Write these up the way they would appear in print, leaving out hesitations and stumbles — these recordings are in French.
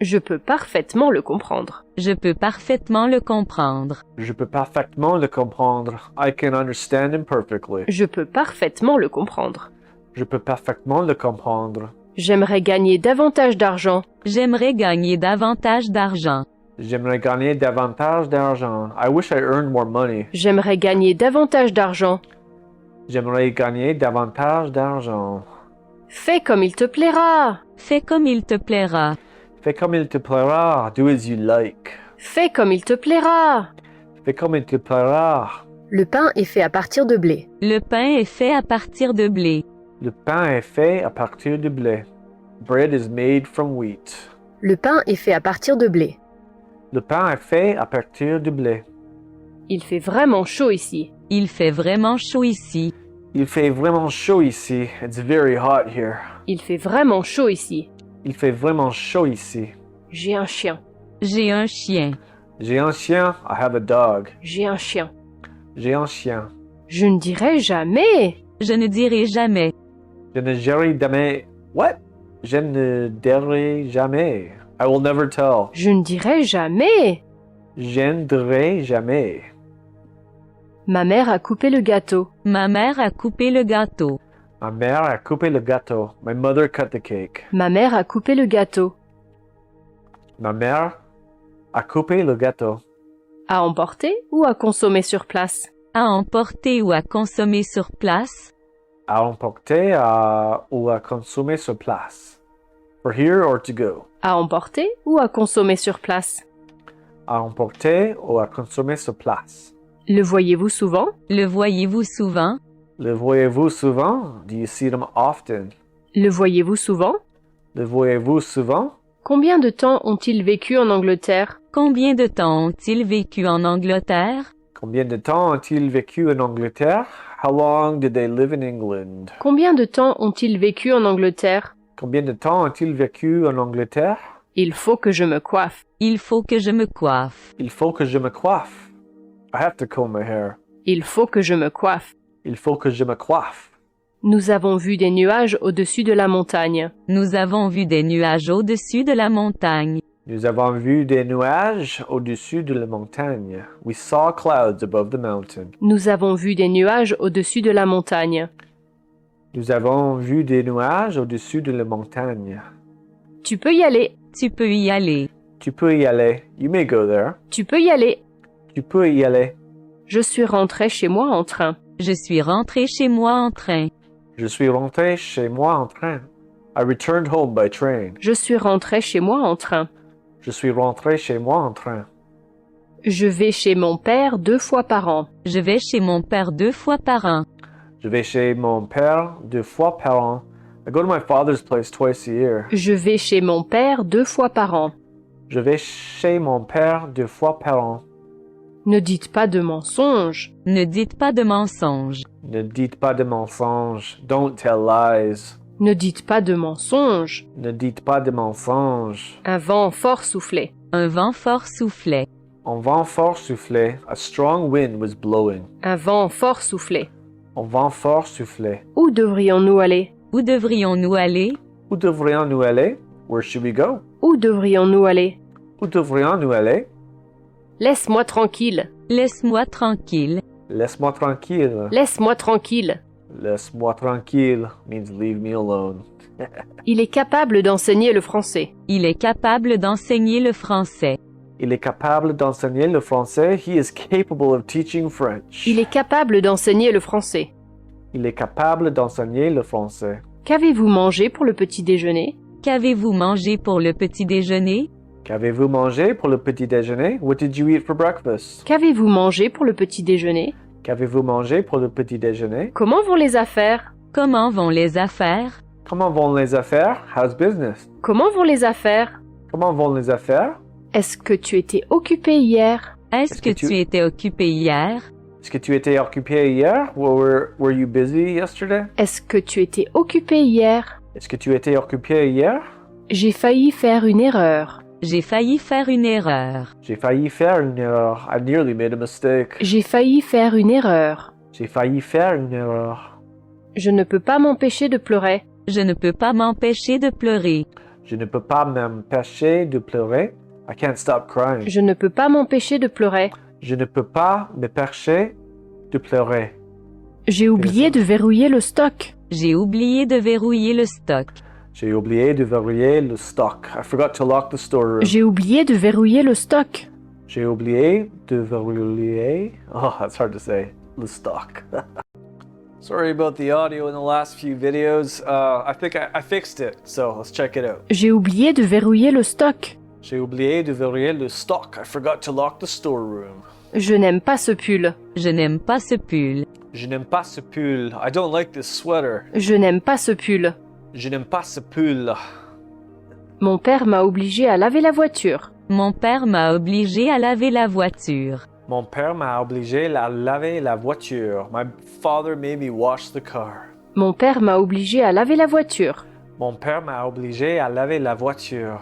Je peux parfaitement le comprendre. Je peux parfaitement le comprendre. Je peux parfaitement le comprendre. I can understand him perfectly. Je peux parfaitement le comprendre. Je peux parfaitement le comprendre. J'aimerais gagner davantage d'argent. J'aimerais gagner davantage d'argent. J'aimerais gagner davantage d'argent. I wish I earned more money. J'aimerais gagner davantage d'argent. J'aimerais gagner davantage d'argent. Fais comme il te plaira. Fais comme il te plaira. Fais comme il te plaira. Do as you like. Fais comme il te plaira. Fais comme il te plaira. Le pain est fait à partir de blé. Le pain est fait à partir de blé. Le pain est fait à partir de blé. Bread is made from wheat. Le pain est fait à partir de blé. Le pain est fait à partir de blé. Il fait vraiment chaud ici. Il fait vraiment chaud ici. Il fait vraiment chaud ici. It's very hot here. Il fait vraiment chaud ici. Il fait vraiment chaud ici. J'ai un chien. J'ai un chien. J'ai un chien. I have a dog. J'ai un chien. J'ai un chien. Je ne dirai jamais. Je ne dirai jamais. Je ne dirai jamais. What? Je ne dirai jamais. I will never tell. Je ne dirai jamais. Je ne dirai jamais. Ma mère a coupé le gâteau. Ma mère a coupé le gâteau. Ma mère a coupé le gâteau. My mother cut the cake. Ma mère a coupé le gâteau. Ma mère a coupé le gâteau. À emporter ou à consommer sur place? À emporter ou à consommer sur place? À emporter ou à consommer sur place. For here or to go. À emporter ou à consommer sur place? À emporter ou à consommer sur place. Le voyez-vous souvent? Le voyez-vous souvent? Le voyez-vous souvent? Do you see them often? Le voyez-vous souvent? Le voyez-vous souvent? Combien de temps ont-ils vécu en Angleterre? Combien de temps ont-ils vécu en Angleterre? Combien de temps ont-ils vécu en Angleterre? How long did they live in England? Combien de temps ont-ils vécu en Angleterre? Combien de temps ont-ils vécu en Angleterre? Il faut que je me coiffe. Il faut que je me coiffe. Il faut que je me coiffe. I have to comb my hair. Il faut que je me coiffe. Il faut que je me coiffe. Nous avons vu des nuages au-dessus de la montagne. Nous avons vu des nuages au-dessus de la montagne. Nous avons vu des nuages au-dessus de la montagne. We saw clouds above the mountain. Nous avons vu des nuages au-dessus de la montagne. Nous avons vu des nuages au-dessus de la montagne. Tu peux y aller. Tu peux y aller. Tu peux y aller. You may go there. Tu peux y aller. Tu peux y aller. Je suis rentré chez moi en train. Je suis rentré chez moi en train. Je suis rentré chez moi en train. I returned home by train. Je suis rentré chez moi en train. Je suis rentré chez moi en train. Je vais chez mon père 2 fois par an. Je vais chez mon père 2 fois par an. Je vais chez mon père 2 fois par an. I go to my father's place twice a year. Je vais chez mon père 2 fois par an. Je vais chez mon père 2 fois par an. Ne dites pas de mensonges. Ne dites pas de mensonges. Ne dites pas de mensonges. Don't tell lies. Ne dites pas de mensonges. Ne dites pas de mensonges. Un vent fort soufflait. Un vent fort soufflait. Un vent fort soufflait. A strong wind was blowing. Un vent fort soufflait. Un vent fort soufflait. Où devrions-nous aller? Où devrions-nous aller? Où devrions-nous aller? Where should we go? Où devrions-nous aller? Où devrions-nous aller? Laisse-moi tranquille. Laisse-moi tranquille. Laisse-moi tranquille. Laisse-moi tranquille. Laisse-moi tranquille means leave me alone. Il est capable d'enseigner le français. Il est capable d'enseigner le français. Il est capable d'enseigner le français. He is capable of teaching French. Il est capable d'enseigner le français. Il est capable d'enseigner le français. Qu'avez-vous mangé pour le petit déjeuner? Qu'avez-vous mangé pour le petit déjeuner? Qu'avez-vous mangé pour le petit déjeuner? What did you eat for breakfast? Qu'avez-vous mangé pour le petit déjeuner? Qu'avez-vous mangé pour le petit déjeuner? Comment vont les affaires? Comment vont les affaires? Comment vont les affaires? How's business? Comment vont les affaires? Comment vont les affaires? Est-ce que tu étais occupé hier? Est-ce que tu étais occupé hier? Est-ce que tu étais occupé hier? Were you busy yesterday? Est-ce que tu étais occupé hier? Est-ce que tu étais occupé hier? J'ai failli faire une erreur. J'ai failli faire une erreur. J'ai failli faire une erreur. I nearly made a mistake. J'ai failli faire une erreur. J'ai failli faire une erreur. Je ne peux pas m'empêcher de pleurer. Je ne peux pas m'empêcher de pleurer. Je ne peux pas m'empêcher de pleurer. I can't stop crying. Je ne peux pas m'empêcher de pleurer. Je ne peux pas m'empêcher de pleurer. J'ai oublié de verrouiller le stock. J'ai oublié de verrouiller le stock. J'ai oublié de verrouiller le stock. I forgot to lock the storeroom. J'ai oublié de verrouiller le stock. J'ai oublié de verrouiller. Oh, that's hard to say. Le stock. Sorry about the audio in the last few videos. I think I fixed it, so let's check it out. J'ai oublié de verrouiller le stock. J'ai oublié de verrouiller le stock. I forgot to lock the storeroom. Je n'aime pas ce pull. Je n'aime pas ce pull. Je n'aime pas ce pull. I don't like this sweater. Je n'aime pas ce pull. Je n'aime pas ce pull. Mon père m'a obligé à laver la voiture. Mon père m'a obligé à laver la voiture. Mon père m'a obligé à laver la voiture. My father made me wash the car. Mon père m'a obligé à laver la voiture. Mon père m'a obligé à laver la voiture.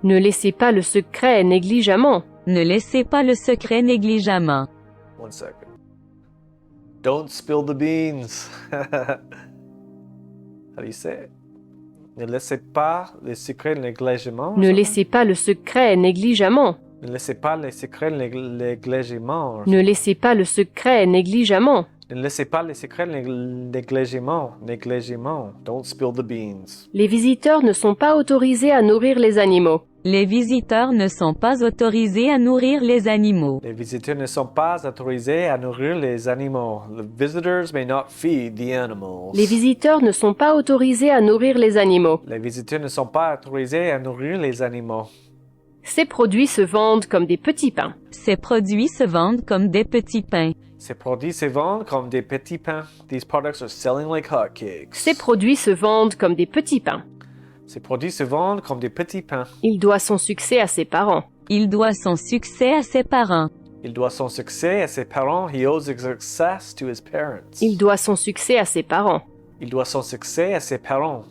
Ne laissez pas le secret négligemment. Ne laissez pas le secret négligemment. 1 second. Don't spill the beans. How do you say it? Ne laissez pas les secrets négligemment. Ne laissez pas le secret négligemment. Ne laissez pas les secrets négligemment. Ne laissez pas le secret négligemment. Ne laissez pas les secrets négligemment. Négligemment. Don't spill the beans. Les visiteurs ne sont pas autorisés à nourrir les animaux. Les visiteurs ne sont pas autorisés à nourrir les animaux. Les visiteurs ne sont pas autorisés à nourrir les animaux. The visitors may not feed the animals. Les visiteurs ne sont pas autorisés à nourrir les animaux. Les visiteurs ne sont pas autorisés à nourrir les animaux. Ces produits se vendent comme des petits pains. Ces produits se vendent comme des petits pains. Ces produits se vendent comme des petits pains. These products are selling like hotcakes. Ces produits se vendent comme des petits pains. Ces produits se vendent comme des petits pains. Il doit son succès à ses parents. Il doit son succès à ses parents. Il doit son succès à ses parents. He owes his success to his parents. Il doit son succès à ses parents. Il doit son succès à ses parents.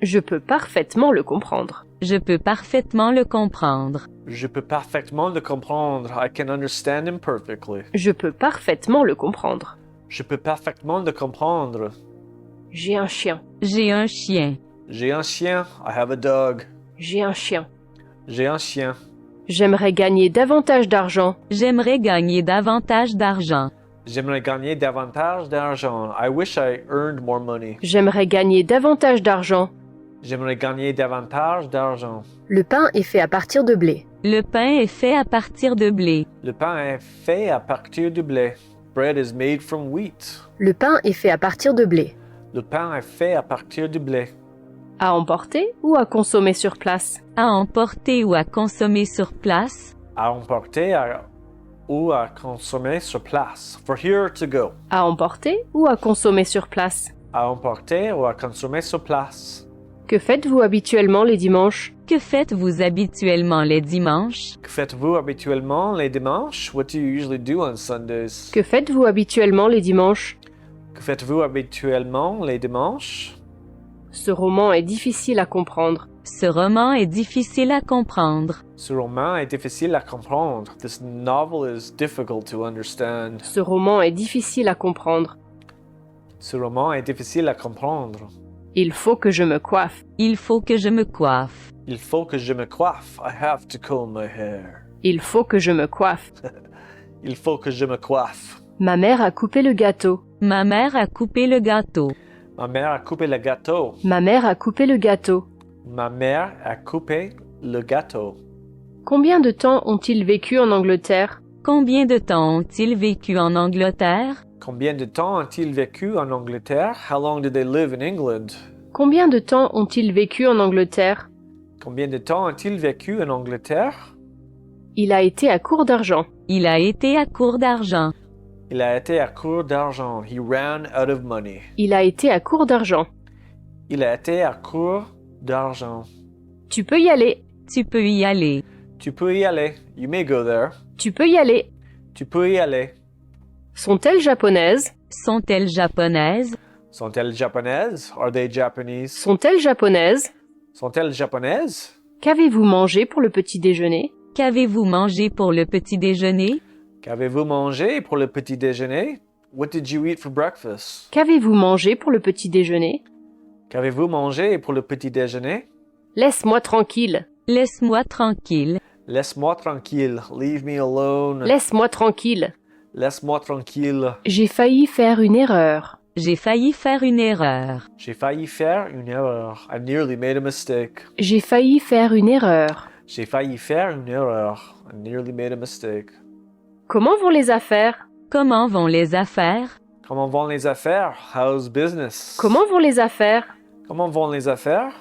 Je peux parfaitement le comprendre. Je peux parfaitement le comprendre. Je peux parfaitement le comprendre. I can understand him perfectly. Je peux parfaitement le comprendre. Je peux parfaitement le comprendre. J'ai un chien. J'ai un chien. J'ai un chien. I have a dog. J'ai un chien. J'ai un chien. J'aimerais gagner davantage d'argent. J'aimerais gagner davantage d'argent. J'aimerais gagner davantage d'argent. I wish I earned more money. J'aimerais gagner davantage d'argent. J'aimerais gagner davantage d'argent. Le pain est fait à partir de blé. Le pain est fait à partir de blé. Le pain est fait à partir de blé. Bread is made from wheat. Le pain est fait à partir de blé. Le pain est fait à partir de blé. À emporter ou à consommer sur place? À emporter ou à consommer sur place. À emporter ou à consommer sur place. For here to go. À emporter ou à consommer sur place? À emporter ou à consommer sur place. Que faites-vous habituellement les dimanches? Que faites-vous habituellement les dimanches? Que faites-vous habituellement les dimanches? What do you usually do on Sundays? Que faites-vous habituellement les dimanches? Que faites-vous habituellement les dimanches? Ce roman est difficile à comprendre. Ce roman est difficile à comprendre. Ce roman est difficile à comprendre. This novel is difficult to understand. Ce roman est difficile à comprendre. Ce roman est difficile à comprendre. Il faut que je me coiffe. Il faut que je me coiffe. Il faut que je me coiffe. I have to comb my hair. Il faut que je me coiffe. Il faut que je me coiffe. Ma mère a coupé le gâteau. Ma mère a coupé le gâteau. Ma mère a coupé le gâteau. Ma mère a coupé le gâteau. Ma mère a coupé le gâteau. Combien de temps ont-ils vécu en Angleterre? Combien de temps ont-ils vécu en Angleterre? Combien de temps ont-ils vécu en Angleterre? How long did they live in England? Combien de temps ont-ils vécu en Angleterre? Combien de temps ont-ils vécu en Angleterre? Il a été à court d'argent. Il a été à court d'argent. Il a été à court d'argent. He ran out of money. Il a été à court d'argent. Il a été à court d'argent. Tu peux y aller. Tu peux y aller. Tu peux y aller. You may go there. Tu peux y aller. Tu peux y aller. Sont-elles japonaises? Sont-elles japonaises? Sont-elles japonaises? Are they Japanese? Sont-elles japonaises? Sont-elles japonaises? Qu'avez-vous mangé pour le petit déjeuner? Qu'avez-vous mangé pour le petit déjeuner? Qu'avez-vous mangé pour le petit déjeuner? What did you eat for breakfast? Qu'avez-vous mangé pour le petit déjeuner? Qu'avez-vous mangé pour le petit déjeuner? Laisse-moi tranquille. Laisse-moi tranquille. Laisse-moi tranquille. Leave me alone. Laisse-moi tranquille. Laisse-moi tranquille. J'ai failli faire une erreur. J'ai failli faire une erreur. J'ai failli faire une erreur. I nearly made a mistake. J'ai failli faire une erreur. J'ai failli faire une erreur. I nearly made a mistake. Comment vont les affaires? Comment vont les affaires? Comment vont les affaires? How's business? Comment vont les affaires? Comment vont les affaires?